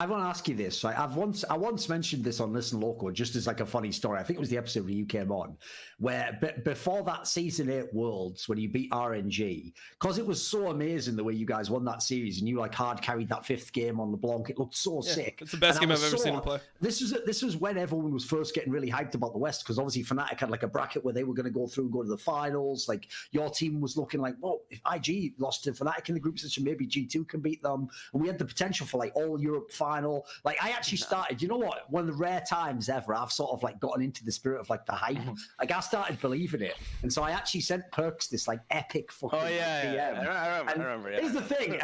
I want to ask you this. Right? I once mentioned this on Listen Local just as like a funny story. I think it was the episode where you came on, where before that season 8 Worlds, when you beat RNG, because it was so amazing the way you guys won that series, and you like hard carried that 5th game on LeBlanc. It looked so sick. It's the best game I've ever seen him play. This was when everyone was first getting really hyped about the West, because obviously Fnatic had like a bracket where they were going to go to the finals. Like your team was looking like, well, if IG lost to Fnatic in the group session, maybe G2 can beat them, and we had the potential for like all Europe final. Like I actually started, you know what? One of the rare times ever I've sort of like gotten into the spirit of like the hype. Like I started believing it, and so I actually sent Perkz this like epic fucking DM. I remember. Yeah. Here's the thing,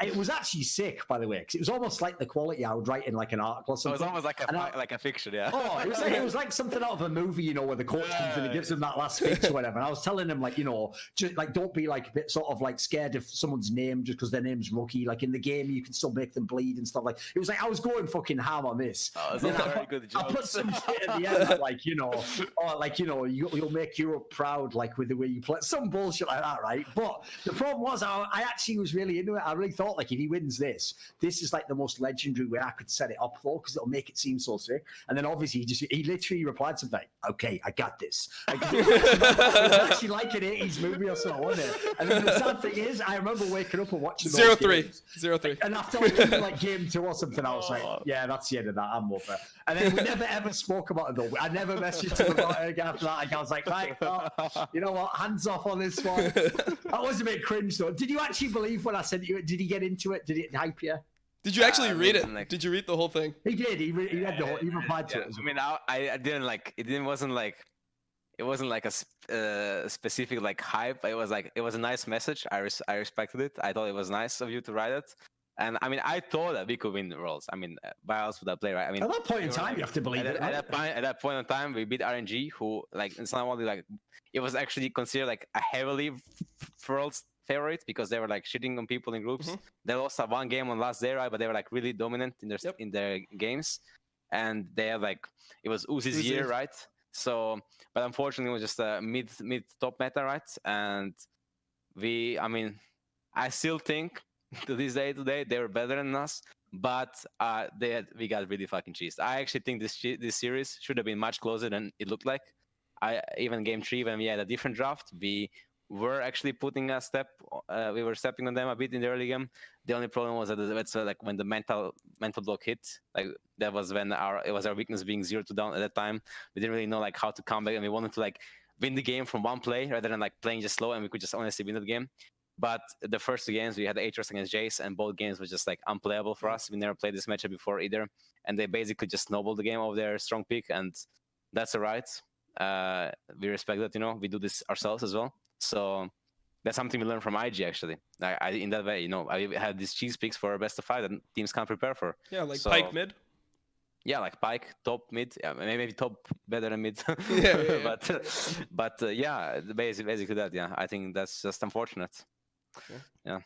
it was actually sick, by the way, because it was almost like the quality I would write in like an article or something. It was almost like a fiction, yeah. Oh, it was like something out of a movie, you know, where the coach comes and he gives him that last speech or whatever. And I was telling him, like, you know, just like don't be like a bit sort of like scared of someone's name just because their name's Rookie. Like in the game, you can still make them bleed and stuff. Like it was like I was going fucking ham on this. Oh, it's a very good joke. I put some shit at the end, like, you know, or like, you know, you'll make Europe proud, like with the way you play, some bullshit like that, right? But the problem was, I actually was really into it. I really thought, like, if he wins this is like the most legendary way I could set it up for, because it'll make it seem so sick. And then obviously he literally replied something like, "Okay, I got this." Like, it was actually like an 80s movie or something, wasn't it? And then the sad thing is, I remember waking up and watching 0-3. And after like game 2 or something, I was like, yeah, that's the end of that. I'm over. And then we never ever spoke about it though. I never messaged him about it again after that. Like, I was like, right, you know what? Hands off on this one. That was a bit cringe though. Did you actually believe when I sent you it? Did he get into it? Did it hype you? Did you actually read it? Like, did you read the whole thing? He did. He read the whole. He replied to it. I mean, I didn't like. It wasn't like a specific like hype. It was a nice message. I respected it. I thought it was nice of you to write it. And I mean, I thought that we could win the Worlds. I mean, why else would I play, right? I mean, at that point in time, you have to believe it. At that point in time, we beat RNG, who like it's not only like it was actually considered like a heavily Worlds favorite because they were like shitting on people in groups. They lost one game on last day, right? But they were like really dominant in their games, and they had like it was Uzi's year, right? So, but unfortunately, it was just a mid top meta, right? And I still think to this day today they were better than us, but we got really fucking cheesed. I actually think this series should have been much closer than it looked like. Even game 3 when we had a different draft, we were actually putting a step. We were stepping on them a bit in the early game. The only problem was that like when the mental block hit, like that was when it was our weakness being 0-2 down at that time. We didn't really know like how to come back, and we wanted to like win the game from one play rather than like playing just slow, and we could just honestly win the game. But the first 2 games we had Aatrox against Jace, and both games were just like unplayable for us. We never played this matchup before either, and they basically just snowballed the game of their strong pick, and that's alright. We respect that, you know. We do this ourselves as well. So that's something we learned from IG actually. In that way, you know, I had these cheese picks for a best of 5 that teams can't prepare for. Yeah, like so, Pyke mid. Yeah, like Pyke top mid. Yeah, maybe top better than mid. yeah. But yeah, basically that. Yeah, I think that's just unfortunate. Yeah.